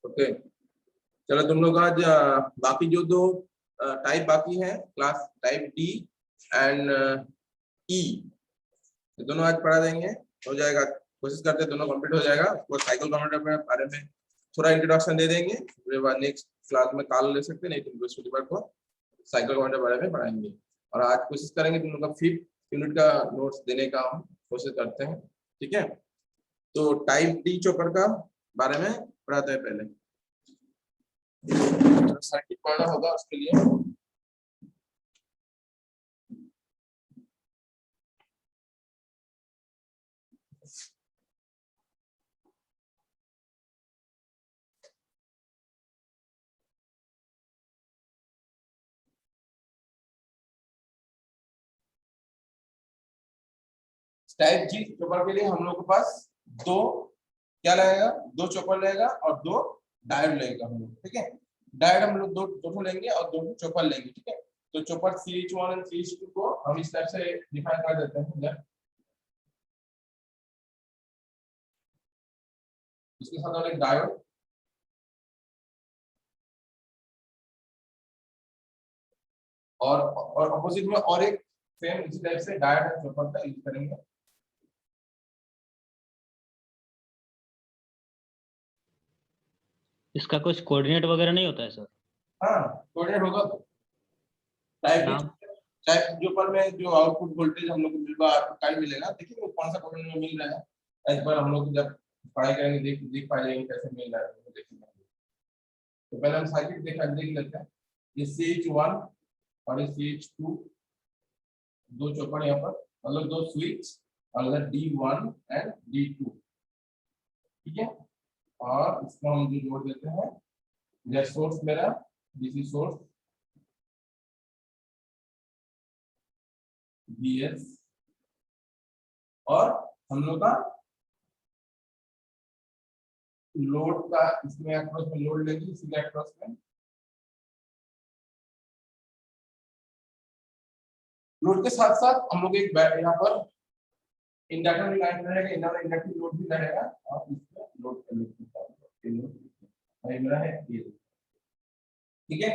Okay, चलो तुम लोग आज बाकी जो दो टाइप बाकी है, क्लास टाइप डी एंड ई, दोनों आज पढ़ा देंगे, हो जाएगा। कोशिश करते हैं दोनों कंप्लीट हो जाएगा। उसको साइकिल कंप्यूटर के बारे में थोड़ा इंट्रोडक्शन दे देंगे, उसके बाद नेक्स्ट क्लास में कॉल ले सकते हैं, नहीं तो बृहस्पतिवार को साइकिल कंप्यूटर के बारे में पढ़ाएंगे। और आज कोशिश करेंगे तुम लोग का 5th यूनिट का नोट्स देने का हम कोशिश करते हैं, ठीक है। तो टाइप डी चॉपर का बारे में पढ़ाते हैं। पहले सर्किट पढ़ना होगा, उसके लिए टाइप जी चॉपर के लिए हम लोग के पास दो क्या लगेगा, दो चॉपर लगेगा और दो डायोड लगेगा हम लोग, ठीक है। डायोड हम लोग दो लेंगे और दो चॉपर लेंगे, ठीक है। तो चॉपर CH1 और CH2 को हम इस तरह से डिफाइन कर देते हैं। इसके साथ और एक डायोड और अपोजिट में और एक सेम इसी टाइप से डायोड और चॉपर का यूज करेंगे। इसका कुछ कोऑर्डिनेट वगैरह नहीं होता है सर? हाँ, कोऑर्डिनेट होगा तो टाइप जो पर में जो आउटपुट वोल्टेज हम लोग को मिलेगा, टाइम मिलेगा, देखिए वो कौन सा कोऑर्डिनेट में मिल रहा है। इस बार हम लोग जब पढ़ाई करेंगे देख पाएंगे कैसे मिल रहा है, तो देखेंगे। तो पहले हम सर्किट देख लेते हैं। ये CH1 और ये CH2 दो चौपड़ यहाँ पर, मतलब दो स्विच, और D1 एंड D2, ठीक है। और इसको हम जो जोड़ देते हैं, यह सोर्स मेरा डीसी सोर्स VS, और हम लोग का लोड का इसमें अक्रॉस में लोड लेगी, इसी अक्रॉस में लोड के साथ साथ हम लोग एक यहाँ पर इंडक्टर भी लाइन रहेगा, इंडक्टिव लोड भी रहेगा, और इसमें लोड मेरा है ये, ठीक है।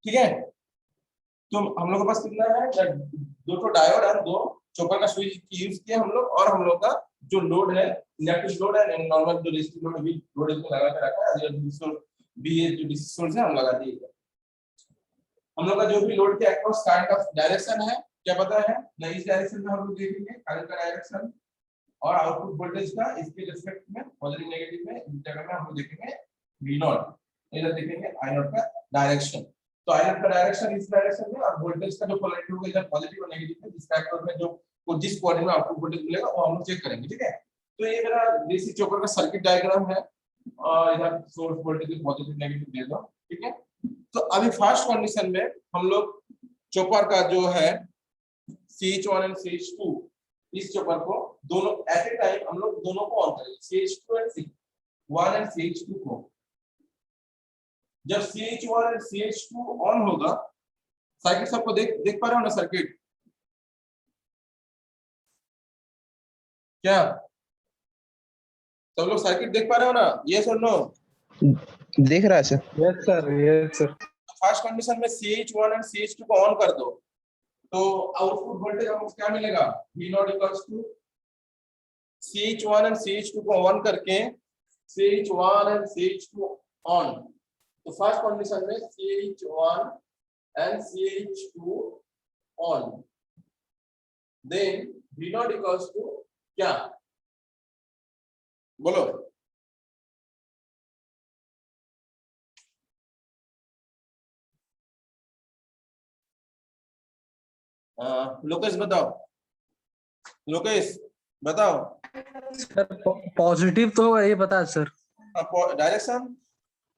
ठीक है, तो हम लोग के पास कितना है, दो तो डायोड और दो चॉपर का स्विच यूज किया हम लोग, और हम लोग का जो लोड है इंडक्टिव लोड है, नॉर्मल जो रेजिस्टिव लोड भी लोड इसमें लगा के रखा है, जो डीसी सोर्स है हम लगा दिए। हम लोग का जो भी लोड के अक्रॉस करंट ऑफ डायरेक्शन है क्या पता है ना, इस डायरेक्शन में हम लोग देखेंगे करंट का डायरेक्शन, और आउटपुट वोल्टेज का इसके रिस्पेक्ट में पॉजिटिव नेगेटिव में इस जगह में हम लोग देखेंगे V0, इधर देखेंगे I0 का डायरेक्शन। तो I0 का डायरेक्शन इस डायरेक्शन में, और वोल्टेज का जो पोलैरिटी होगा इधर पॉजिटिव और नेगेटिव में, जिसका अक्रॉस में जो जिस कोऑर्डिनेट में आउटपुट वोल्टेज मिलेगा वो हम लोग चेक करेंगे, ठीक है। तो ये मेरा डीसी चॉपर का सर्किट डायग्राम है, और इधर सोर्स वोल्टेज पॉजिटिव नेगेटिव दे दो, ठीक है। तो अभी फर्स्ट कंडीशन में हम लोग चॉपर का जो है CH1 और CH2, इस चॉपर को दोनों एट ए टाइम हम लोग दोनों को ऑन करेंगे, CH2 और CH1 और CH2 को। जब CH1 और CH2 ऑन होगा, सर्किट सबको देख पा रहे हो ना सर्किट, क्या सब लोग सर्किट देख पा रहे हो ना, यस और नो? देख रहा है sir. Yes sir, yes sir. First condition में CH1 और CH2 को ऑन कर दो, तो आउटपुट वोल्टेज हमको क्या मिलेगा, V0 इक्वल्स टू CH1 और CH2 को ऑन करके CH1 और CH2 ऑन। तो फर्स्ट कंडीशन में CH1 and CH2 on, then V0 equals to क्या, बोलो। लोकेश बताओ, लोकेश बताओ। सर पॉजिटिव तो होगा, ये पता है sir. Direction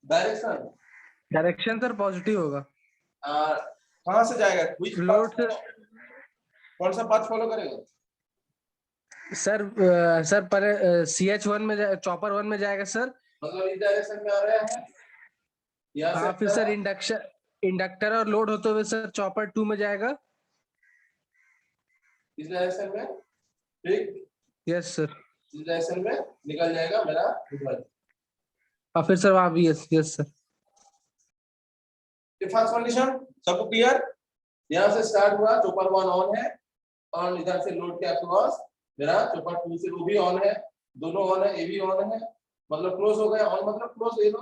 direction direction sir positive होगा। कहाँ से जाएगा, लोड से कौन सा पाथ फॉलो करेगा सर? सर पहले CH1 में चॉपर 1 में जाएगा सर, मतलब इस डायरेक्शन में आ रहा है, हाँ। फिर सर इंडक्शन इंडक्टर और लोड होते हुए सर चॉपर 2 में जाएगा। इस डायरेक्शन में, ठीक, यस सर। इस डायरेक्शन में निकल जाएगा मेरा रिवर्स। और फिर सर वहां भी yes yes sir. First condition सबको क्लियर? यहाँ से स्टार्ट हुआ, चॉपर 1 ऑन है और इधर से लोड के अक्रॉस मेरा चॉपर 2 से वो भी ऑन है, दोनों ऑन है, ये भी ऑन है, मतलब क्लोज हो गया। ऑन मतलब क्लोज ले लो,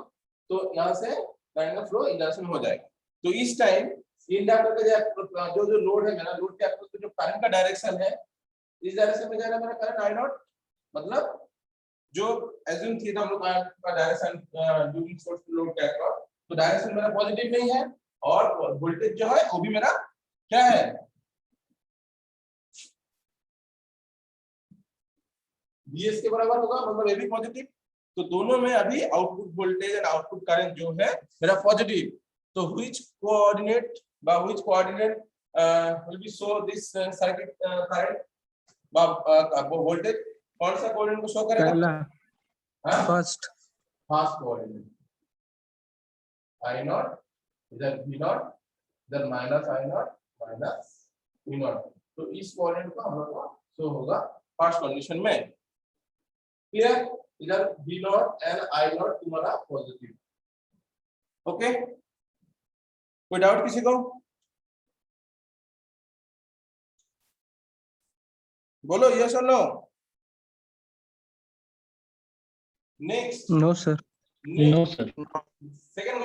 तो यहाँ से करंट का फ्लो इस डायरेक्शन में हो जाएगा। तो इस टाइम इंडक्टर का जो जो लोड है मेरा, लोड के अक्रॉस जो करंट का डायरेक्शन है, इस डायरेक्शन में जा रहा है मेरा करंट आई नॉट, मतलब जो एज्यूम थी हम लोग का डायरेक्शन ड्यूरिंग सोर्स लोड के अक्रॉस, तो डायरेक्शन मेरा पॉजिटिव नहीं है और वोल्टेज जो है वो भी मेरा क्या है, VS के बराबर होगा, मतलब ये भी पॉजिटिव। तो दोनों में अभी आउटपुट वोल्टेज और आउटपुट करंट जो है मेरा पॉजिटिव। तो which coordinate will be show this circuit current voltage, कौन सा कोऑर्डिनेट को शो करेगा? पहला हाँ, first. First coordinate I not, इधर V नॉट, इधर minus I not minus V not. तो इस कोऑर्डिनेट को हम लोग को शो होगा फर्स्ट कंडीशन में। क्लियर? इधर V not and I not तुम्हारा पॉजिटिव। ओके, कोई डाउट किसी को? बोलो यस और no. Next, no sir. No sir. Second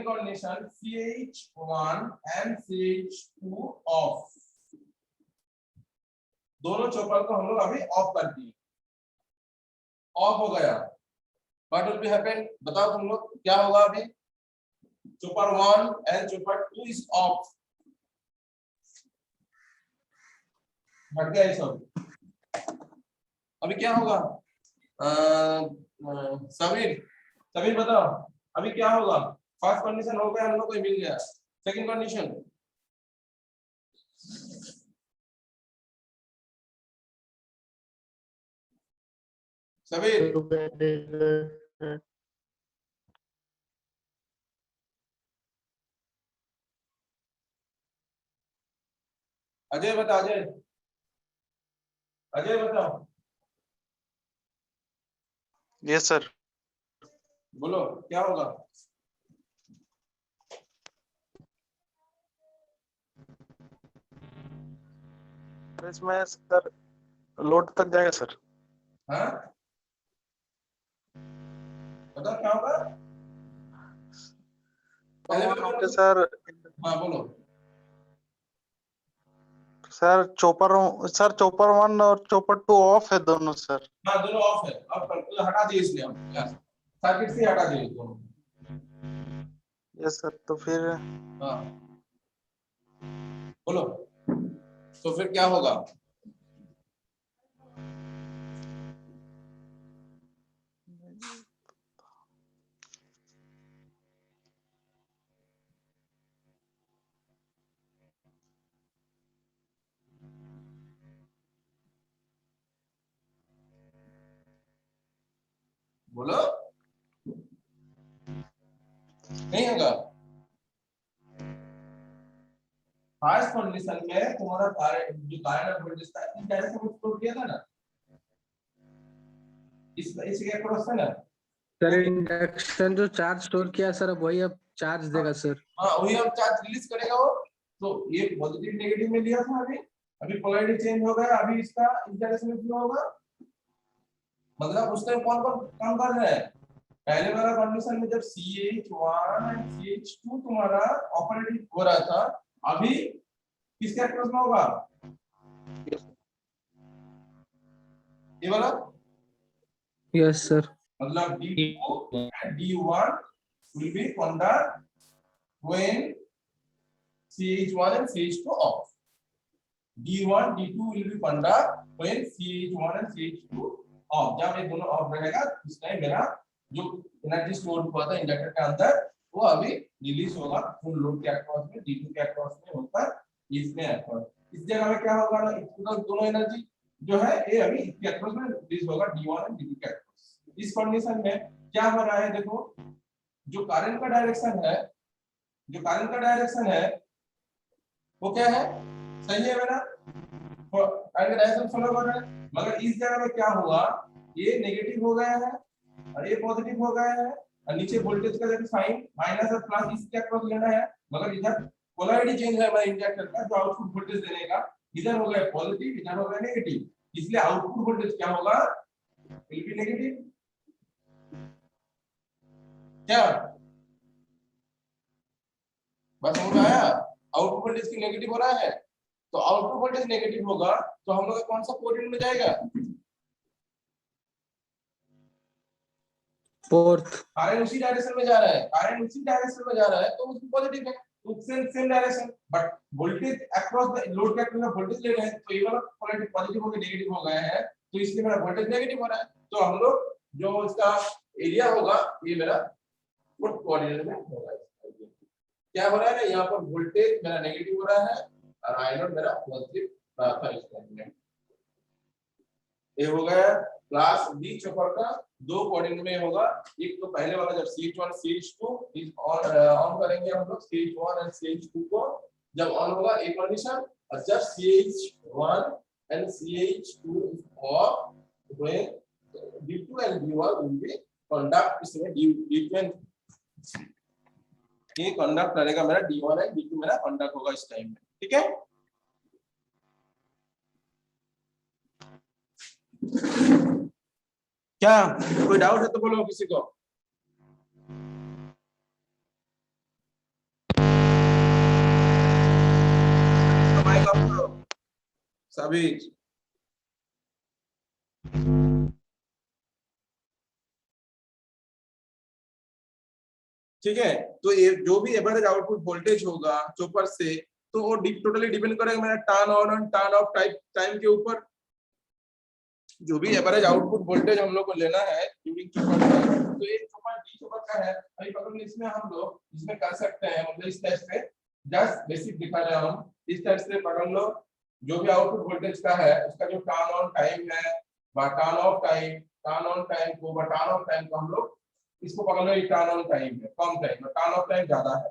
condition CH1 and CH2 off, दोनों चॉपर को हम लोग अभी ऑफ कर दिए, ऑफ हो गया। व्हाट विल बी हैपन, बताओ तुम लोग क्या होगा अभी? Chopper 1 and chopper 2 is of, हट गया ये सब। अभी क्या होगा? समीर बताओ अभी क्या होगा? फर्स्ट कंडीशन हो गया, हम लोग को मिल गया। सेकंड कंडीशन, समीर अजय बता, अजय बताओ। Yes sir. बोलो क्या होगा? इसमें सर लोड तक जाएगा सर। हाँ बताओ क्या होगा? पहले ओके सर। हाँ बोलो। सर चॉपर 1 और चॉपर 2 ऑफ है दोनों सर। हाँ दोनों ऑफ है, अब तो हटा दिए इसलिए हम सर्किट से हटा दिए दोनों। यस सर, तो फिर हाँ बोलो, तो फिर क्या होगा? बोलो, नहीं होगा। फर्स्ट कंडीशन में तुम्हारा जो कारण वोल्टेज था इस डायरेक्शन में फ्लो किया था ना, इस के अक्रॉस था ना सर इंडक्शन जो चार्ज स्टोर किया सर, अब वही अब चार्ज देगा सर। हाँ वही अब चार्ज रिलीज करेगा वो। तो ये पॉजिटिव नेगेटिव में लिया था, अभी पोलैरिटी चेंज हो गया, अभी इसका इस डायरेक्शन में फ्लो होगा। मतलब उस टाइम कौन कौन काम कर रहा है? पहले वाला कंडीशन में जब CH1 एंड CH2 तुम्हारा ऑपरेटिंग हो रहा था, अभी किसके अक्रॉस में होगा? ये वाला, यस सर। मतलब D2 and D1 will be under when CH1 and CH2 off. D1 D2 will be under when CH1 and CH2 off. जब ये दोनों ऑफ रहेगा इस टाइम मेरा जो एनर्जी स्टोर हुआ था इंडक्टर के अंदर वो अभी रिलीज होगा फुल लोड के अक्रॉस में, D2 के अक्रॉस में होकर इसमें अक्रॉस। इस जगह में क्या होगा ना, दोनों एनर्जी जो है ये अभी इसके अक्रॉस में रिलीज होगा D1 और D2 के अक्रॉस। इस कंडीशन में क्या हो रहा है देखो, जो करंट का डायरेक्शन है जो करंट का डायरेक्शन है वो क्या है, सही है मेरा, करंट डायरेक्शन फॉलो कर रहा है, मगर इस जगह में क्या हुआ, ये नेगेटिव हो गया है और ये पॉजिटिव हो गया है, और नीचे वोल्टेज का जब साइन माइनस और प्लस इसके अक्रॉस लेना है, मगर इधर पोलैरिटी चेंज है हमारे इंडक्टर का, जो आउटपुट वोल्टेज देने का, इधर हो गया पॉजिटिव, इधर हो गया नेगेटिव, इसलिए आउटपुट वोल्टेज क्या होगा, विल बी नेगेटिव। क्या बस समझ में आया, आउटपुट वोल्टेज की नेगेटिव हो रहा है, तो आउटपुट वोल्टेज नेगेटिव होगा तो हम लोग का कौन सा कोऑर्डिनेट में जाएगा, फोर्थ। करंट उसी डायरेक्शन में जा रहा है, करंट उसी डायरेक्शन में जा रहा है तो उसमें पॉजिटिव है, तो same direction, but voltage across the load के अक्रॉस वोल्टेज ले रहे हैं, तो ये वाला पॉजिटिव पॉजिटिव होकर नेगेटिव हो गया है, तो इसलिए मेरा वोल्टेज नेगेटिव हो रहा है, तो हम लोग जो इसका एरिया होगा ये मेरा फुट कोऑर्डिनेट में होगा। क्या हो रहा है ना, यहाँ पर वोल्टेज मेरा नेगेटिव हो रहा है और आई नॉट मेरा पॉजिटिव रहा था इस टाइम में। ये हो गया क्लास डी चॉपर का दो कोऑर्डिनेट में होगा, एक तो पहले वाला जब CH1 CH2 इस ऑन करेंगे हम लोग CH1 एंड CH2 को, जब ऑन होगा एक कंडीशन, और जब CH1 and CH2 is of, when D2 and D1 will be conduct, इसमें D2 ये कंडक्ट करेगा मेरा, D1 एंड D2 मेरा कंडक्ट होगा इस टाइम में, ठीक है। क्या कोई डाउट है तो बोलो किसी को। सभी ठीक है, तो ये जो भी एवरेज आउटपुट वोल्टेज होगा चॉपर से, तो वो टोटली डिपेंड करेगा मेरा टर्न ऑन और टर्न ऑफ टाइम के ऊपर। जो भी एवरेज आउटपुट वोल्टेज हम लोग को लेना है ड्यूरिंग चॉपर का, तो ये चॉपर डी चॉपर का है, अभी पकड़ लो, इसमें हम लोग इसमें कर सकते हैं, मतलब इस टाइप से जस्ट बेसिक दिखा रहा हूं, इस टाइप से पकड़ लो, जो भी आउटपुट वोल्टेज का है उसका जो टर्न ऑन टाइम है व टर्न ऑफ टाइम को हम लोग इसको पकड़ लो, ये टर्न ऑन टाइम है कम टाइम, टर्न ऑफ टाइम ज्यादा है,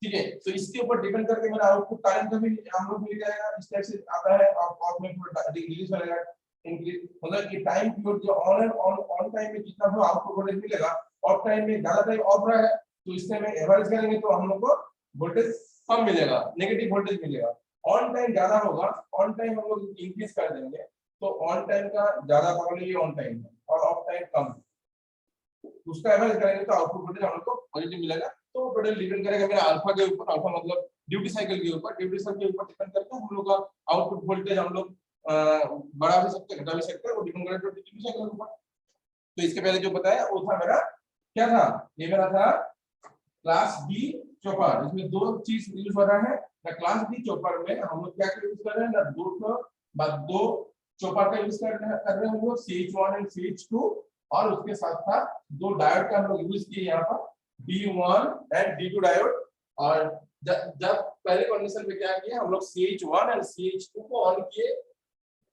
ठीक है, तो इसके ऊपर डिपेंड करके मेरा आउटपुट करंट का भी हम लोग मिल जाएगा, इस टाइप से आता है, और ऑफ में थोड़ा डिक्रीज होगा, इंक्रीज, मतलब ये टाइम पीरियड जो ऑन टाइम में जितना भी आउटपुट वोल्टेज मिलेगा, ऑफ टाइम में ज्यादा टाइम ऑफ रहा है, तो इससे में एवरेज करेंगे तो हम लोग को वोल्टेज कम मिलेगा, नेगेटिव वोल्टेज मिलेगा, ऑन टाइम ज्यादा होगा, ऑन टाइम हम लोग इंक्रीज कर देंगे, तो ऑन टाइम का ज्यादा पकड़ लीजिए ऑन टाइम में, और ऑफ टाइम कम, उसका एवरेज करेंगे तो आउटपुट वोल्टेज हम लोग को पॉजिटिव मिलेगा, तो टोटल डिपेंड करेगा मेरा अल्फा के ऊपर, अल्फा मतलब ड्यूटी साइकिल के ऊपर, ड्यूटी साइकिल के ऊपर डिपेंड करता है हम लोग का आउटपुट वोल्टेज, हम लोग बढ़ा भी सकते हैं घटा भी सकते हैं, वो डिपेंड करेगा ड्यूटी साइकिल के ऊपर। तो इसके पहले जो बताया वो था मेरा क्या था, ये मेरा था क्लास बी चॉपर, इसमें दो चीज यूज हो रहा है ना, क्लास बी चॉपर में हम लोग क्या यूज कर रहे हैं ना, दो चॉपर का यूज कर रहे हैं हम लोग, CH1 एंड CH2, और उसके साथ साथ दो डायोड का हम लोग यूज किए यहाँ पर, D1 एंड D2 डायोड, और जब पहले कंडीशन में क्या किया हम लोग CH1 एंड CH2 को ऑन किए,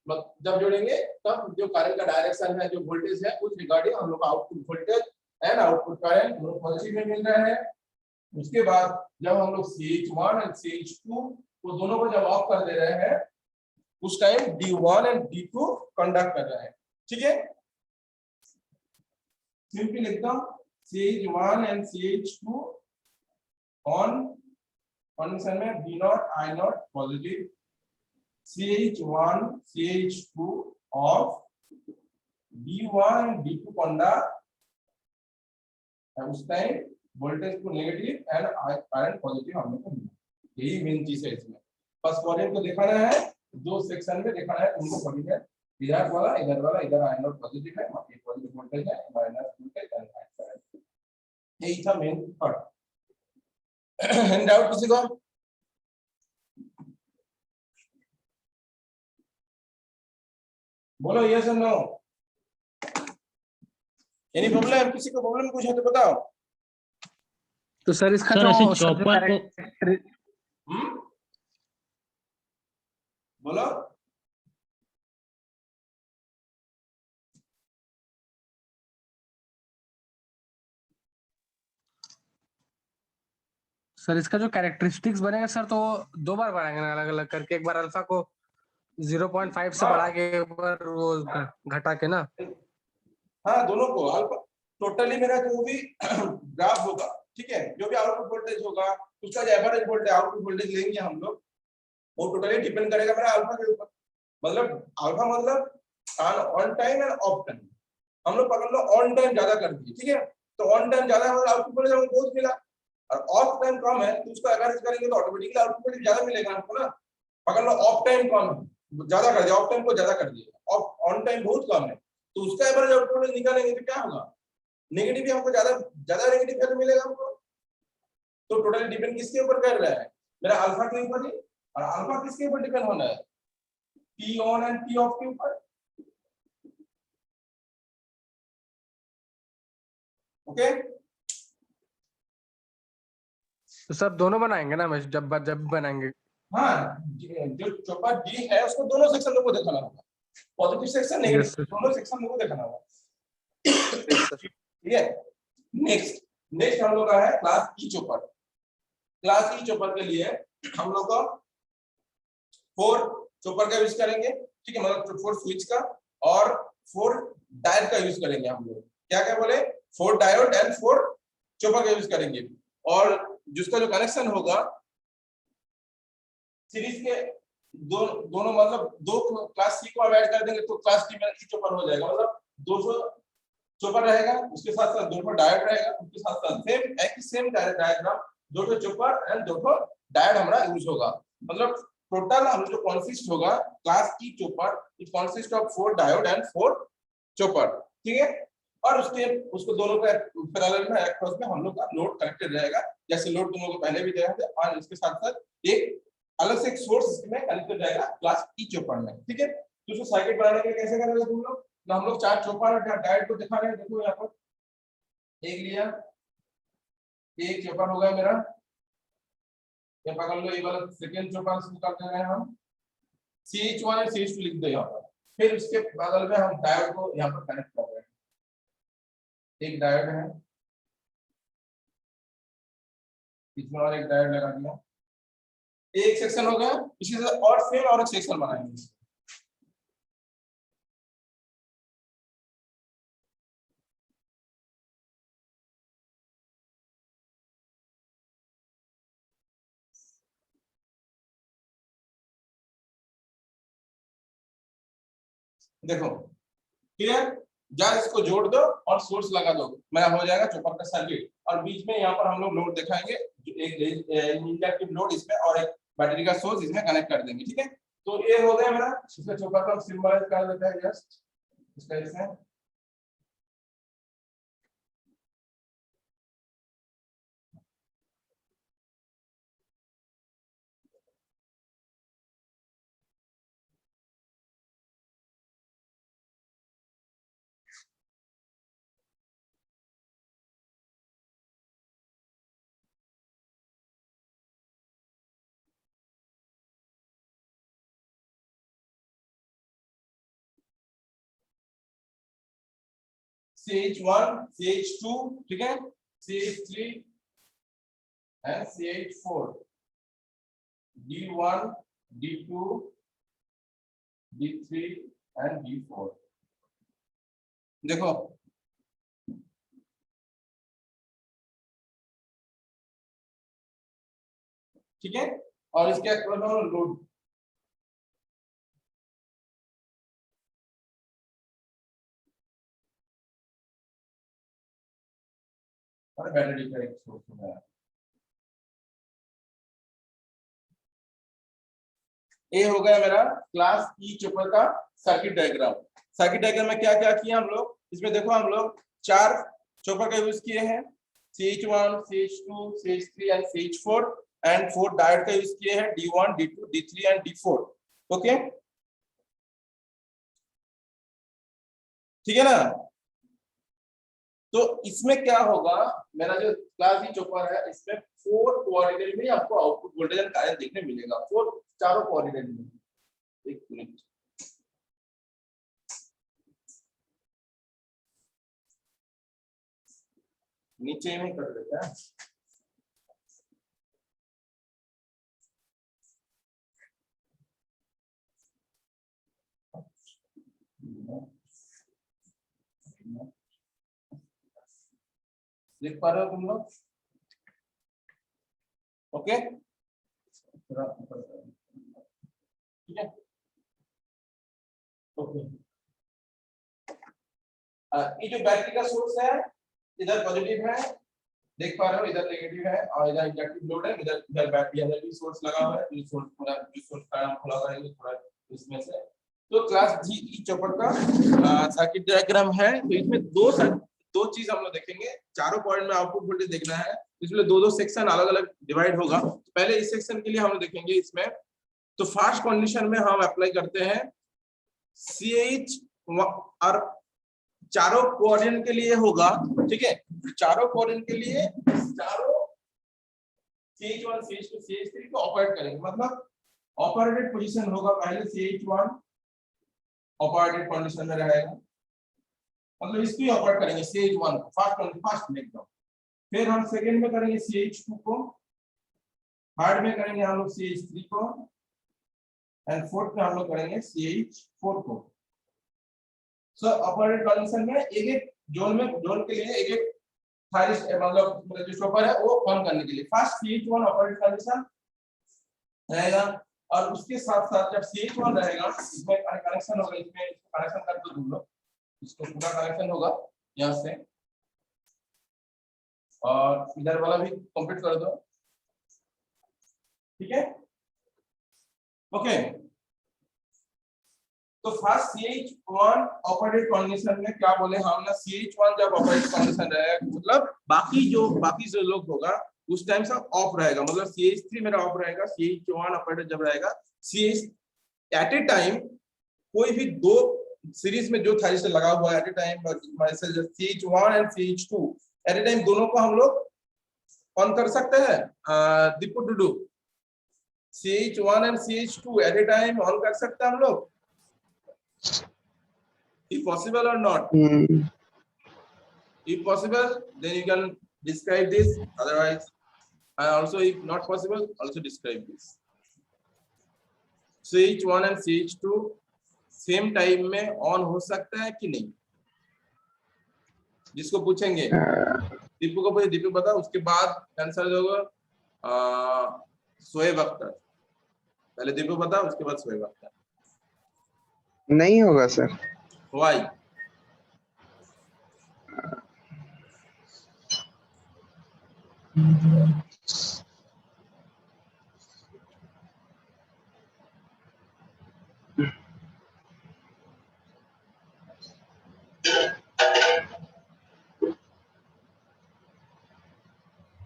जब जोड़ेंगे तब जो करंट का डायरेक्शन है, जो वोल्टेज है, उस रिगार्डिंग हम लोग output voltage and output current हम लोग पॉजिटिव में मिल रहा है। उसके बाद जब हम लोग CH1 एंड CH2 को दोनों को जब ऑफ कर दे रहे हैं, उस time D1 and D2 conduct कर रहे हैं, ठीक है, सिंपल एकदम, CH1 and CH2 on condition में V0 I0 positive, CH1 CH2 of, D1 D2 conduct, उस टाइम वोल्टेज को नेगेटिव एंड करंट पॉजिटिव हम लोग को मिला, यही मेन चीज है इसमें। फर्स्ट क्वाड्रेंट को दिखाना है, दो सेक्शन में दिखाना है उनको पढ़ी है, इधर वाला इधर I0 पॉजिटिव है, ये पॉजिटिव वोल्टेज है, माइनस वोल्टेज एंड करंट, यही था मेन पार्ट। एनी डाउट किसी को? बोलो यस और नो, एनी प्रॉब्लम, किसी को प्रॉब्लम कुछ है तो बताओ। तो सर इसका सर जो ऐसे सब जो चॉपर को कैरेक्टर- बोलो। सर इसका जो कैरेक्टरिस्टिक्स बनेगा सर, तो दो बार बढ़ाएंगे ना अलग अलग करके, एक बार अल्फा को 0.5 से बढ़ा के, एक बार वो घटा के ना। हाँ, दोनों को अल्फा टोटली मेरा जो भी ग्राफ होगा, ठीक है, जो भी आउटपुट वोल्टेज होगा उसका जो एवरेज वोल्टेज आउटपुट वोल्टेज लेंगे हम लोग, वो टोटली डिपेंड करेगा मेरा अल्फा के ऊपर। मतलब अल्फा मतलब on time end of time. हम लोग पकड़ लो ऑन टाइम ज्यादा कर दिए, ठीक है, तो ऑन टाइम ज्यादा मतलब आउटपुट वोल्टेज हमको बहुत मिला, और ऑफ टाइम कम है तो उसको एवरेज करेंगे तो ऑटोमेटिकली आउटपुट वोल्टेज ज्यादा मिलेगा हमको ना। पकड़ लो ऑफ टाइम कम है, ज्यादा कर दिया, ऑफ टाइम को ज्यादा कर दिया, ऑफ ऑन टाइम बहुत कम है, तो उसका एवरेज आउटपुट वोल्टेज निकालेंगे तो क्या होगा, नेगेटिव भी हमको ज्यादा ज्यादा नेगेटिव वैल्यू मिलेगा हमको। तो टोटली डिपेंड किसके ऊपर कर रहा है, मेरा अल्फा के ऊपर ही। और अल्फा किसके ऊपर डिपेंड होना है, P on and P of के ऊपर। ओके, तो सर दोनों बनाएंगे ना, मैं जब जब बनाएंगे। हाँ, जो चौपाट डी है उसको दोनों सेक्शन लोगों को दिखाना होगा, positive section negative yes sir. दोनों सेक्शन लोगों को दिखाना होगा। Yes sir. ठीक है, नेक्स्ट नेक्स्ट हम लोग का है क्लास ई चौपाट। क्लास ई चौपाट के लिए हम लोग को 4 चॉपर का यूज करेंगे, ठीक है, मतलब 4 स्विच का और 4 डायोड का यूज करेंगे हम लोग। क्या क्या बोले, 4 डायोड एंड 4 चॉपर का यूज करेंगे, और जिसका जो कनेक्शन होगा सीरीज के दोनों मतलब दो क्लास सी को ऐड कर देंगे तो क्लास डी में ई चॉपर हो जाएगा, मतलब 200 चॉपर रहेगा, उसके साथ साथ 200 डायोड रहेगा, उसके साथ साथ सेम एक ही same diagram 200 chopper and 200 diode हमारा यूज होगा। मतलब टोटल हम जो कंसिस्ट होगा class E chopper, it consist of 4 diode and 4 chopper, ठीक है। और उसको दोनों का पैरेलल में अक्रॉस में हम लोग का लोड कनेक्टेड रहेगा, जैसे लोड तुम लोग को पहले भी दिया है, और इसके साथ साथ एक अलग से एक सोर्स इसमें कनेक्टेड रहेगा क्लास ई चॉपर में, ठीक है। तो उसको सर्किट बनाने के लिए कैसे करेंगे तुम लोग, तो हम लोग 4 चॉपर और डायोड को दिखा रहे हैं, देखो यहाँ पर एक लिया, एक चॉपर हो गया मेरा, ये पकड़ लो, ये वाला सेकंड चॉपर से निकाल दे रहे हैं हम, CH1 और CH2 लिख दो यहाँ पर, फिर उसके बगल में हम डायोड को यहाँ पर कनेक्ट कर रहे हैं, एक डायोड है इसमें और एक डायोड लगा दिया, एक सेक्शन हो गया। इसी से और फिर और एक सेक्शन बनाएंगे, देखो क्लियर, जा इसको जोड़ दो और सोर्स लगा दो, मेरा हो जाएगा चॉपर का सर्किट। और बीच में यहाँ पर हम लोग लोड दिखाएंगे, एक इंडक्टिव लोड इसमें और एक बैटरी का सोर्स इसमें कनेक्ट कर देंगे, ठीक है। तो ये हो गया मेरा, इसका चॉपर का सिंबलाइज कर देते हैं जस्ट इसका इसमें, CH1 CH2, ठीक है, CH3 and CH4, D1 D2 D3 and D4, देखो ठीक है। और इसके अक्रॉस लोड, और बैटरी का एक सोर्स है, ये हो गया मेरा क्लास ई चॉपर का सर्किट डायग्राम। सर्किट डायग्राम में क्या क्या किया हम लोग, इसमें देखो हम लोग 4 चॉपर का यूज किए हैं, CH1 CH2 CH3 and CH4, and 4 diode का यूज किए हैं, D1 D2 D3 and D4, okay, ठीक है ना। तो इसमें क्या होगा, मेरा जो क्लास ई चॉपर है इसमें 4 कोऑर्डिनेट में आपको आउटपुट वोल्टेज एंड करंट देखने मिलेगा, 4 चारों कोऑर्डिनेट में। एक मिनट, नीचे में कर देता है, देख पा रहे हो तुम लोग? ओके, ठीक है, ओके। ये जो बैटरी का सोर्स है, इधर पॉजिटिव है, देख पा रहे हो, इधर नेगेटिव है, और इधर इंडक्टिव लोड है, इधर इधर बैटरी इधर भी सोर्स लगा हुआ है। तो सोर्स पूरा जो सोर्स का हम खुला करेंगे थोड़ा इसमें से। तो क्लास जी चौपड़ का सर्किट डायग्राम है। तो इसमें दो चीज हम लोग देखेंगे। चारों पॉइंट में आउटपुट वोल्टेज देखना है, इसमें दो सेक्शन अलग अलग डिवाइड होगा। पहले इस सेक्शन के लिए हम लोग देखेंगे इसमें। तो फर्स्ट कंडीशन में हम अप्लाई करते हैं CH, और चारों कोऑर्डिनेट के लिए होगा, ठीक है। चारों कोऑर्डिनेट के लिए चारों CH1 CH2 CH3 को ऑपरेट करेंगे, मतलब ऑपरेटेड पोजीशन होगा। पहले CH1 ऑपरेटेड कंडीशन में रहेगा, मतलब इसको ही ऑपरेट करेंगे CH1 को, फर्स्ट में एकदम। फिर हम सेकंड में करेंगे CH2 को, थर्ड में करेंगे हम लोग CH3 को, एंड फोर्थ में हम लोग करेंगे CH4 को। सो ऑपरेटेड कंडीशन में एक जोन के लिए एक मतलब जो स्टॉपर है वो ऑन करने के लिए फर्स्ट CH1 ऑपरेटेड कंडीशन रहेगा, और उसके साथ साथ जब CH1 रहेगा इसमें कनेक्शन होगा, इसमें कनेक्शन कर दो तुम लोग, इसको पूरा कनेक्शन होगा यहाँ से, और इधर वाला भी कंप्लीट कर दो, ठीक है, ओके। तो फर्स्ट CH1 ऑपरेटेड कंडीशन में क्या बोले हम ना, CH1 जब ऑपरेटेड कंडीशन रहेगा मतलब बाकी जो लोग होगा उस टाइम से ऑफ रहेगा, मतलब CH3 मेरा ऑफ रहेगा, CH1 ऑपरेटेड जब रहेगा, CH एट ए टाइम कोई भी दो सीरीज में जो थायरिस्टर लगा हुआ है at a time, CH1 and CH2 at a time दोनों को हम लोग ऑन कर सकते हैं। दीपू डुडू, CH1 and CH2 at a time on कर सकते हैं हम लोग, if possible or not? If possible, then you can describe this, otherwise and also if not possible also describe this. CH1 and CH2 same time में on हो सकता है कि नहीं, जिसको पूछेंगे दीपू को पूछे, दीपू बता, उसके बाद आंसर होगा शोएब अख्तर। पहले दीपू बता, उसके बाद शोएब अख्तर। नहीं होगा सर। Why?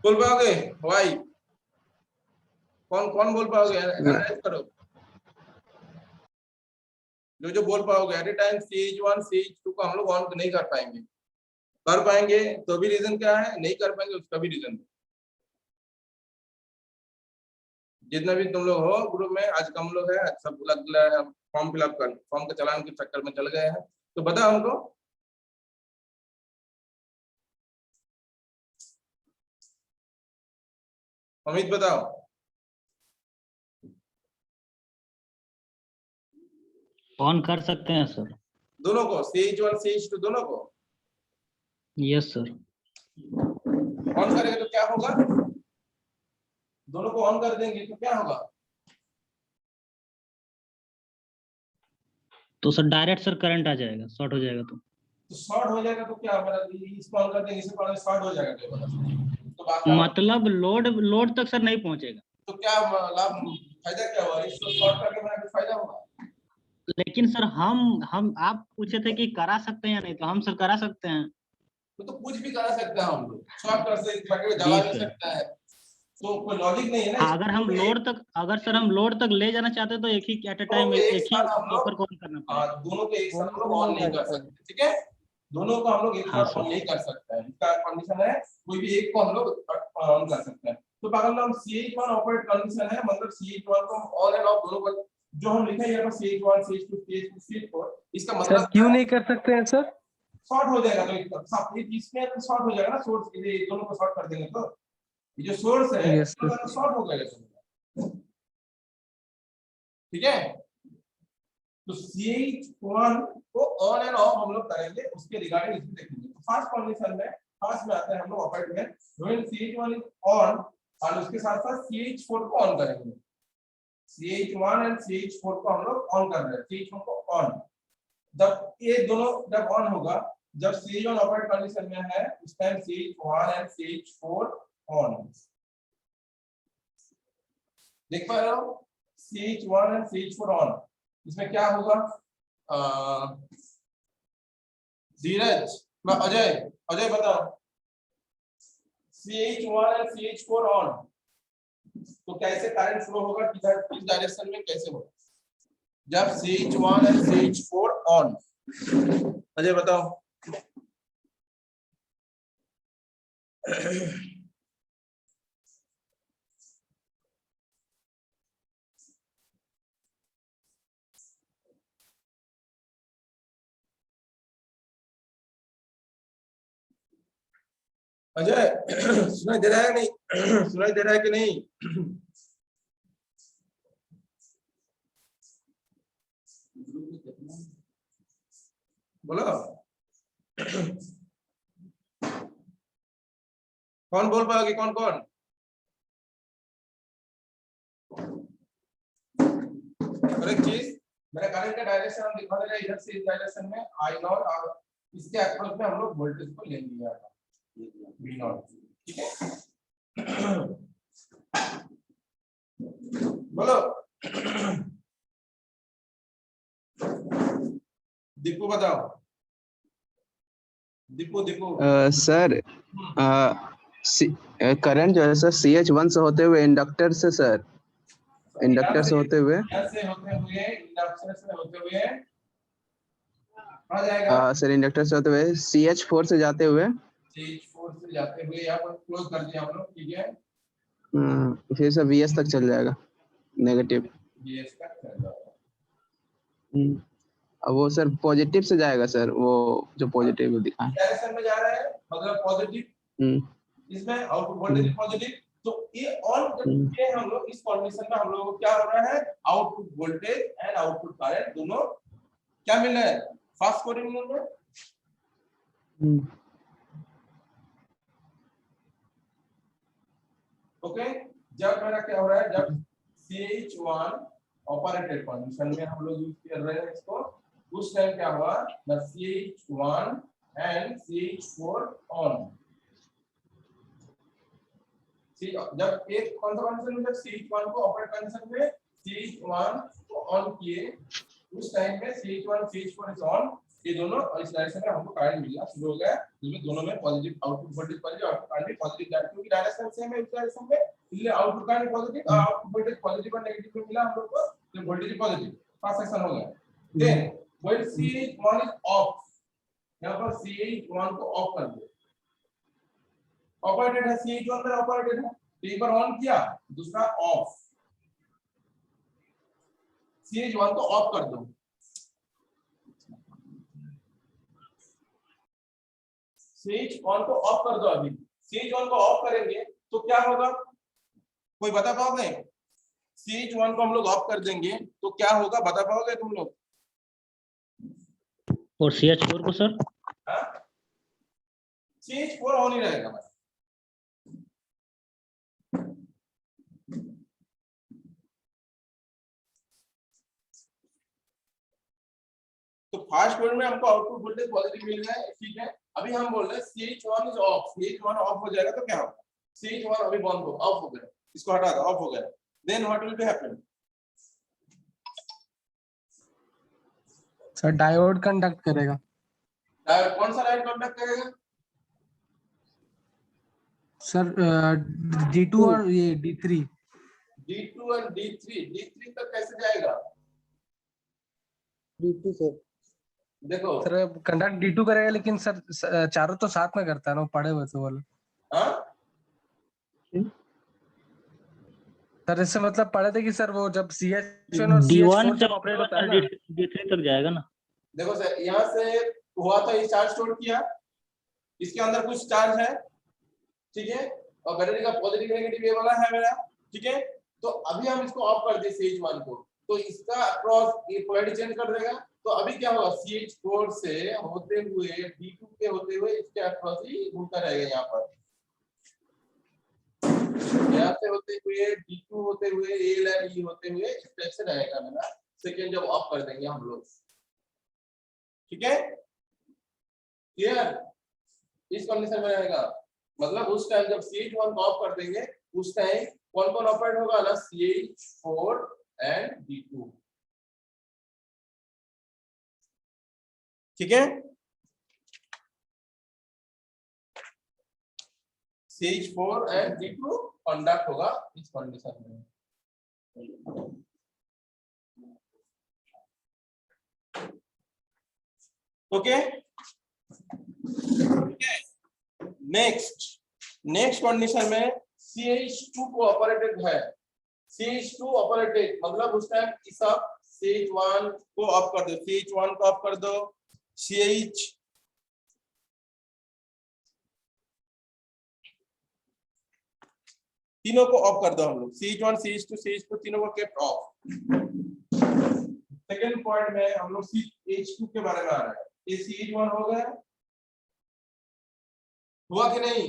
बोल पाओगे Why? कौन बोल पाओगे, एनालाइज करो जो बोल पाओगे। Eight a time CH1 CH2 को हम लोग ऑन नहीं कर पाएंगे, कर पाएंगे तो भी रीजन क्या है, नहीं कर पाएंगे उसका भी रीजन। जितना भी तुम लोग हो ग्रुप में, आज कम लोग है, सब फॉर्म फिलअप कर, फॉर्म के चलान के चक्कर में चल गए हैं, तो बताओ हमको। अमित बताओ। ऑन कर सकते हैं सर। दोनों को, CH1 CH2 दोनों को यस सर। ऑन करेंगे तो क्या होगा, दोनों को ऑन कर देंगे तो क्या होगा, तो सर डायरेक्ट सर करंट आ जाएगा, शॉर्ट हो जाएगा तो शॉर्ट हो जाएगा तो क्या हमारा, इसको ऑन कर देंगे इसको शॉर्ट हो जाएगा तो बाकी मतलब लोड तक सर नहीं पहुंचेगा। तो क्या लाभ फायदा क्या हुआ, इसको शॉर्ट करके हमारा फायदा होगा। लेकिन सर हम आप पूछे थे कि करा सकते हैं या नहीं, तो हम सर करा सकते हैं। तो कुछ भी करा सकते हैं हम लोग, शॉर्ट कर सकते जला भी सकता है, तो कोई लॉजिक नहीं है ना। अगर सर हम लोड तक ले जाना चाहते हैं तो एक ही एट ए टाइम एक ही ऊपर को ऑन करना पड़ेगा। दोनों को एक साथ हम लोग ऑन नहीं कर सकते, ठीक है, दोनों को हम लोग एक साथ ऑन नहीं कर सकते हैं, इसका कंडीशन है कोई भी एक को हम लोग ऑन कर सकते हैं। तो अगर हम CH1 ऑपरेट कंडीशन है, मतलब CH1 को ऑन एंड ऑफ दोनों को जो हम लिखे हैं यहाँ पर CH1 CH2 CH3 CH4, इसका मतलब क्यों नहीं कर सकते हैं सर, शॉर्ट हो जाएगा तो सब इसमें शॉर्ट हो जाएगा ना, सोर्स ये दोनों को शॉर्ट कर देंगे तो ये जो सोर्स है तो शॉर्ट हो जाएगा, ठीक है। तो CH1 को ऑन एंड ऑफ हम लोग करेंगे, उसके रिगार्डिंग इसमें देखेंगे। तो फर्स्ट कंडीशन में पास में आते हैं हम लोग ऑपरेट में, व्हेन CH1 इज ऑन और उसके साथ साथ CH4 को ऑन करेंगे। CH1 एंड CH4 को हम लोग ऑन कर रहे हैं, CH1 को ऑन। जब ये दोनों जब ऑन होगा, जब CH1 ऑपरेट कंडीशन में है उस time CH1 and CH4 on. देख पा रहे हो CH1 एंड CH4 ऑन। इसमें क्या होगा? धीरज, मैं अजय बताओ, CH1 एंड CH4 ऑन तो कैसे करंट फ्लो होगा, किस डायरेक्शन में कैसे होगा जब CH1 and CH4 on? Ajay बताओ। अजय सुनाई दे रहा है नहीं? सुनाई दे रहा है कि नहीं? बोलो कौन बोल पाओगे? कौन कौन? और एक चीज, मेरा करंट का डायरेक्शन हम दिखा दे रहे हैं, इधर से इस डायरेक्शन में I0 और इसके अक्रॉस में हम लोग वोल्टेज को ले लिया था V0, ठीक है? बोलो दीपू बताओ। दीपू सर करंट जो है सर CH1 से होते हुए इंडक्टर से सर, इंडक्टर से होते हुए इंडक्टर से होते हुए आ जाएगा। सर इंडक्टर से होते हुए CH4 से जाते हुए CH4 से जाते हुए यहाँ पर क्लोज कर दिया हम लोग, ठीक है? फिर से VS तक चल जाएगा नेगेटिव। VS तक चल जाएगा। अब वो सर पॉजिटिव से जाएगा सर, वो जो पॉजिटिव दिखा है डायरेक्शन में जा रहा है मतलब पॉजिटिव, इसमें आउटपुट वोल्टेज पॉजिटिव। तो ये ऑन जब ये हम लोग इस कंडीशन में हम लोगों को क्या हो रहा है, output voltage and output current दोनों क्या मिल रहा है? फास्ट कोरिंग मिल रहा है। ओके, जब मेरा क्या हो रहा है, जब CH1 ऑपरेटेड कंडीशन में हम लोग यूज कर रहे हैं इसको, उस टाइम क्या हुआ, the CH1 and CH4 on. जब एक कौन सा कंडीशन में, जब CH1 को ऑपरेट कंडीशन में CH1 को ऑन किए उस टाइम में CH1 CH4 इज ऑन। ये दोनों इस डायरेक्शन में हमको करंट मिलना शुरू हो गया, जिसमें दोनों में positive output voltage positive output current positive जाती है, क्योंकि डायरेक्शन सेम है इस डायरेक्शन में, इसलिए output current positive output voltage positive और नेगेटिव में मिला हम लोग को, तो वोल्टेज पॉजिटिव फर्स्ट सेक्शन हो गया। Then when CH1 is of, यहां पर CH1 को ऑफ कर दो। ऑपरेटेड है CH1 में, ऑपरेटेड है, एक बार ऑन किया दूसरा ऑफ, CH1 को ऑफ कर दो। CH1 को ऑफ कर दो। अभी CH1 को ऑफ करेंगे तो क्या होगा, कोई बता पाओगे? CH1 को हम लोग ऑफ कर देंगे तो क्या होगा, बता पाओगे तुम लोग? और CH4 को सर? CH4 ऑन ही रहेगा बस। तो फास्ट कोड में हमको आउटपुट वोल्टेज पॉजिटिव मिल गया है, ठीक है? अभी हम बोल रहे हैं CH1 is of, CH1 of हो जाएगा तो क्या होगा? CH1 अभी बंद हो, ऑफ हो गया, इसको हटा दो, ऑफ हो गया। Then what will be happen? Sir diode conduct करेगा। डायोड कौन सा डायोड कंडक्ट करेगा? सर D2 और ये D3। D2 और D3 तक कैसे जाएगा? D2 सर, देखो सर कंडक्ट D2 करेगा, लेकिन सर चारों तो साथ में करता है ना, पड़े हुए तो वाले। हाँ सर इससे मतलब पढ़े थे कि सर वो जब CH1 और D1 CH4 जब ऑपरेट होता है ना, D3 तक जाएगा ना। देखो सर, यहाँ से हुआ था, ये चार्ज स्टोर किया, इसके अंदर कुछ चार्ज है, ठीक है? और बैटरी का पॉजिटिव नेगेटिव ये वाला है मेरा, ठीक है? तो अभी हम इसको ऑफ कर दें CH1 को, तो इसका अक्रॉस ये पोलैरिटी चेंज कर देगा, तो अभी क्या होगा, CH4 से होते हुए D2 के होते हुए इसके अक्रॉस ही घूमता रहेगा यहाँ पर, यहाँ से होते हुए D2 होते हुए A लाइन E होते हुए इस टाइप से रहेगा मेरा सेकेंड जब ऑफ कर देंगे हम लोग। ठीक है, क्लियर? इस कंडीशन में रहेगा, मतलब उस टाइम जब CH1 को ऑफ कर देंगे उस टाइम कौन कौन ऑपरेट होगा ना, CH4 एंड D2। ठीक है, CH4 एंड D2 कंडक्ट होगा इस कंडीशन में। ओके, नेक्स्ट कंडीशन में CH2 को ऑपरेटेड है, CH2 ऑपरेटेड मतलब उस टाइम इस CH1 को ऑफ कर दो, CH1 को ऑफ कर दो, CH तीनों को ऑफ कर दो हम लोग, CH1 CH2 CH4 तीनों को केप्ट ऑफ। सेकंड पॉइंट में हम लोग CH2 के बारे में आ रहा है, ये CH1 हो गया, हुआ कि नहीं?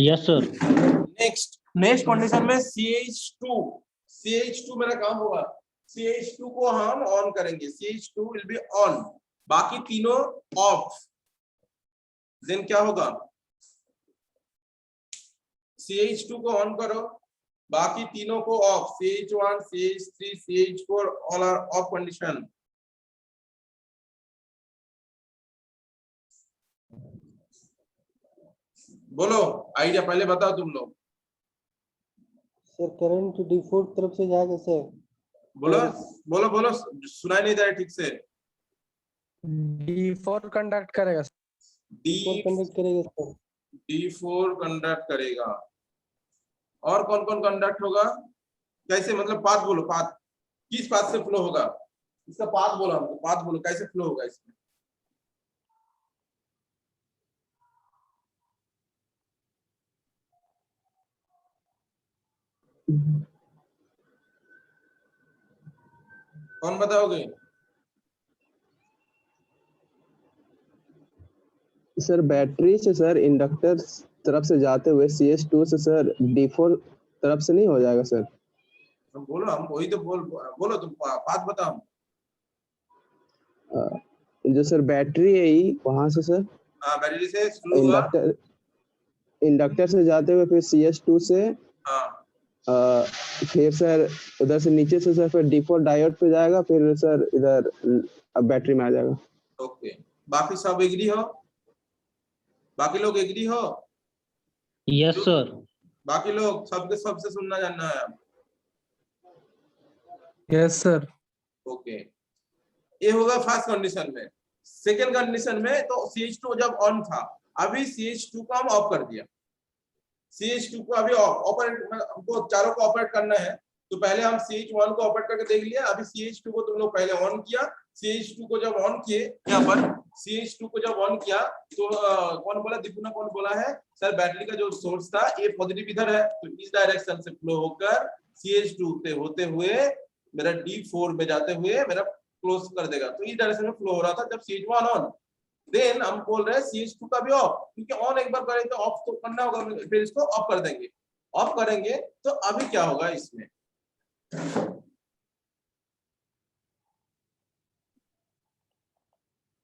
Yes sir. नेक्स्ट कंडीशन में CH2 मेरा काम होगा, CH2 को हम ऑन करेंगे, CH2 विल बी ऑन, बाकी तीनों ऑफ। देन क्या होगा, CH2 को ऑन करो, बाकी तीनों को off, CH1 CH3 CH4 all are off condition. बोलो आइडिया पहले बताओ तुम लोग। सर करंट डिफॉल्ट तरफ से जाएगा सर। बोलो बोलो बोलो, सुनाई नहीं दे रहा ठीक से। D4 कंडक्ट करेगा डिफॉल्ट कंडक्ट करेगा सर। D4 कंडक्ट करेगा, और कौन कौन कंडक्ट होगा, कैसे, मतलब पाथ बोलो, पाथ किस पाथ से फ्लो होगा, इसका पाथ बोलो हमको, पाथ बोलो कैसे फ्लो होगा इसमें। कौन बताओगे? सर बैटरी से सर इंडक्टर तरफ से जाते हुए CH2 से सर D4 तरफ से नहीं हो जाएगा सर? तुम बोलो, हम वही तो बोलो तुम पाथ बताओ। जो सर बैटरी है ही वहां से सर, हाँ बैटरी से शुरू हुआ, इंडक्टर से जाते हुए फिर CH2 से, हाँ फिर सर उधर से नीचे से सर फिर D4 डायोड पे जाएगा, फिर सर इधर अब बैटरी में आ जाएगा। ओके, बाकी सब एग्री हो? बाकी लोग एग्री हो? Yes sir. बाकी लोग सबके सबसे सुनना जानना है। Yes sir. ओके, ये होगा फर्स्ट कंडीशन में। सेकंड कंडीशन में तो CH2 जब ऑन था, अभी CH2 को हम ऑफ कर दिया, CH2 को अभी ऑपरेट, हमको चारों को ऑपरेट करना है, तो पहले हम CH1 को ऑपरेट करके देख लिया, अभी CH2 को तुम लोग पहले ऑन किया, CH2 को जब ऑन किए, यहाँ पर CH2 को जब ऑन किया तो कौन बोला, दीपू ने कौन बोला है सर, बैटरी का जो सोर्स था ये पॉजिटिव इधर है, तो इस डायरेक्शन से फ्लो होकर CH2 से होते हुए मेरा D4 में जाते हुए मेरा क्लोज कर देगा, तो इस डायरेक्शन में फ्लो हो रहा था जब CH1 ऑन। देन हम बोल रहे हैं CH2 का भी ऑफ, क्योंकि ऑन एक बार करें तो ऑफ तो करना होगा, फिर इसको ऑफ कर देंगे, ऑफ करेंगे तो अभी क्या होगा इसमें,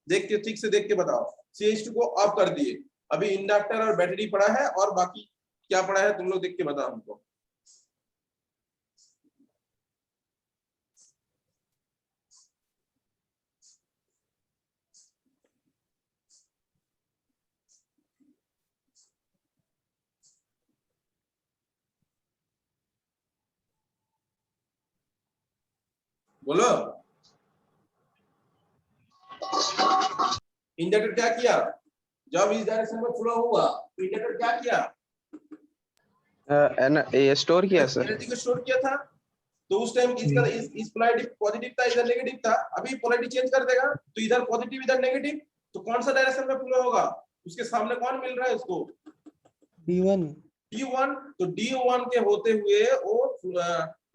देख के ठीक से देख के बताओ। CH2 को ऑफ कर दिए, अभी इंडक्टर और बैटरी पड़ा है, और बाकी क्या पड़ा है तुम लोग देख के बताओ हमको। बोलो, इंडक्टर क्या किया जब इस डायरेक्शन में फ्लो हुआ, तो इंडक्टर क्या किया, स्टोर किया सर, एनर्जी को स्टोर किया था, तो उस टाइम इसका इस पोलैरिटी पॉजिटिव था, इधर नेगेटिव था, अभी पोलैरिटी चेंज कर देगा, तो इधर पॉजिटिव इधर नेगेटिव, तो कौन सा डायरेक्शन में फ्लो होगा, उसके सामने कौन मिल रहा है उसको, D1 D1, तो D1 के होते हुए वो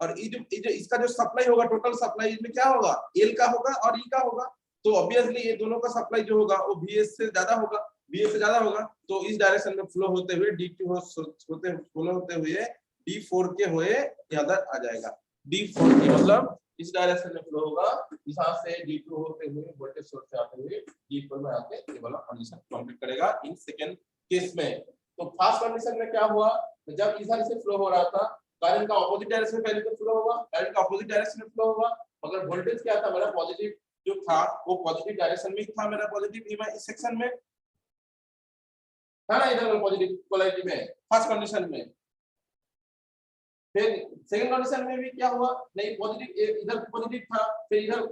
और ये जो इसका जो सप्लाई होगा, टोटल सप्लाई इसमें क्या होगा, L का होगा और E का होगा। तो ऑब्वियसली ये दोनों का सप्लाई जो होगा वो VS से ज्यादा होगा, VS से ज्यादा होगा। तो इस डायरेक्शन में फ्लो होते हुए D2 फ्लो होते हुए D4 के हुए इधर आ जाएगा। D4 की मतलब इस डायरेक्शन में फ्लो होगा, यहाँ से D2 होते हुए वोल्टेज सोर्स से आते हुए D4 में आके ये वाला कंडीशन कंप्लीट करेगा इन सेकंड केस में। तो फर्स्ट कंडीशन में क्या हुआ, जब इधर से फ्लो हो रहा था, करंट का ऑपोजिट डायरेक्शन में पहले तो फ्लो होगा, करंट का ऑपोजिट डायरेक्शन में फ्लो होगा, मगर वोल्टेज क्या था मेरा, पॉजिटिव जो था वो पॉजिटिव डायरेक्शन में था मेरा, पॉजिटिव इस सेक्शन में था ना, इधर पॉजिटिव पोलैरिटी में फर्स्ट कंडीशन में। फिर सेकंड कंडीशन में भी क्या हुआ, नहीं पॉजिटिव इधर पॉजिटिव था, फिर इधर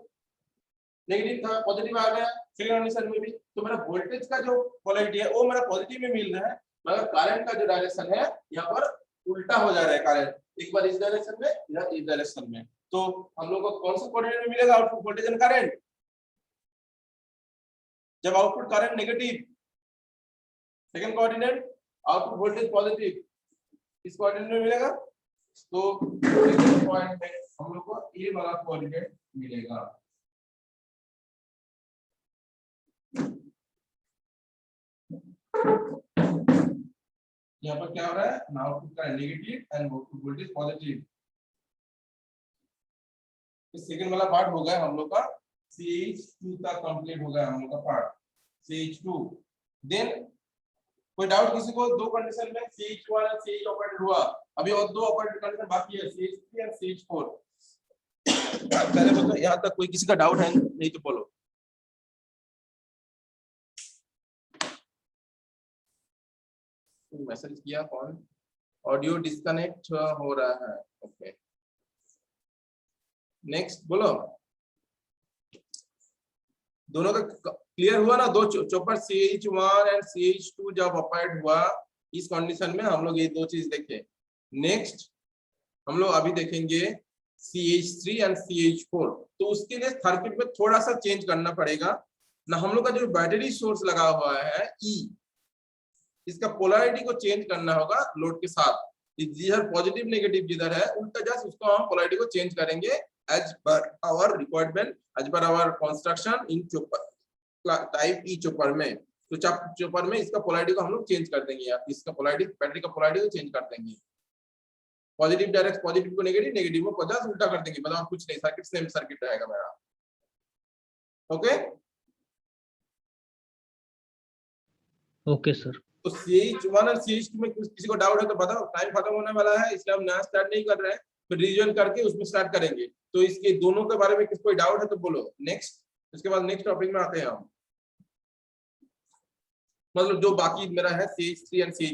नेगेटिव था, पॉजिटिव आ गया सेकंड कंडीशन में भी। तो मेरा वोल्टेज का जो पोलैरिटी है वो मेरा पॉजिटिव में मिल रहा है, मगर करंट का जो डायरेक्शन है यहाँ पर उल्टा हो जा रहा है करंट, एक बार इस डायरेक्शन में इधर इस डायरेक्शन में। तो हम लोग को कौन सा कोऑर्डिनेट में मिलेगा, आउटपुट वोल्टेज एंड करंट। जब output current negative, second coordinate output voltage positive, इस कोऑर्डिनेट में मिलेगा। तो सेकंड पॉइंट में हम लोग को ये वाला कोऑर्डिनेट मिलेगा। यहाँ पर क्या हो रहा है, आउटपुट का नेगेटिव एंड वोल्टेज पॉजिटिव। इस सेकंड वाला पार्ट हो गया हम लोग का, CH2 तक कंप्लीट हो गया हम लोग का पार्ट CH2। देन कोई डाउट किसी को, दो कंडीशन में CH1 और CH ऑपरेटेड हुआ, अभी और दो ऑपरेटेड कंडीशन बाकी है, CH3 और CH4। पहले बताओ यहाँ तक कोई किसी का डाउट है, नहीं तो बोलो। मैसेज किया कौन, ऑडियो डिस्कनेक्ट हो रहा है, ओके नेक्स्ट बोलो। दोनों का क्लियर हुआ ना, दो चॉपर CH1 एंड CH2 जब ऑपरेट हुआ इस कंडीशन में हम लोग ये दो चीज देखे। नेक्स्ट हम लोग अभी देखेंगे CH3 एंड CH4। तो उसके लिए सर्किट में थोड़ा सा चेंज करना पड़ेगा ना, हम लोग का जो बैटरी सोर्स लगा हुआ है E, इसका पोलैरिटी को चेंज करना होगा लोड के साथ। जिधर पॉजिटिव नेगेटिव जिधर है उल्टा जस्ट उसको हम पोलैरिटी को चेंज करेंगे as per our requirement, as per our construction in chopper type E chopper में। तो चॉपर में इसका पोलैरिटी को हम लोग चेंज कर देंगे, यार इसका पोलैरिटी बैटरी का पोलैरिटी को चेंज कर देंगे। पॉजिटिव डायरेक्ट पॉजिटिव को नेगेटिव, नेगेटिव को पॉजिटिव उल्टा कर देंगे, मतलब कुछ नहीं, सर्किट सेम सर्किट रहेगा मेरा। Okay okay sir. तो CH1 और CH2 में किसी को डाउट है तो बताओ, टाइम खत्म होने वाला है इसलिए हम नया स्टार्ट नहीं कर रहे हैं, फिर रिवीजन करके उसमें स्टार्ट करेंगे। तो इसके दोनों के बारे में किसी कोई डाउट है तो बोलो नेक्स्ट, उसके बाद नेक्स्ट टॉपिक में आते हैं हम, मतलब जो बाकी मेरा है CH3 एंड CH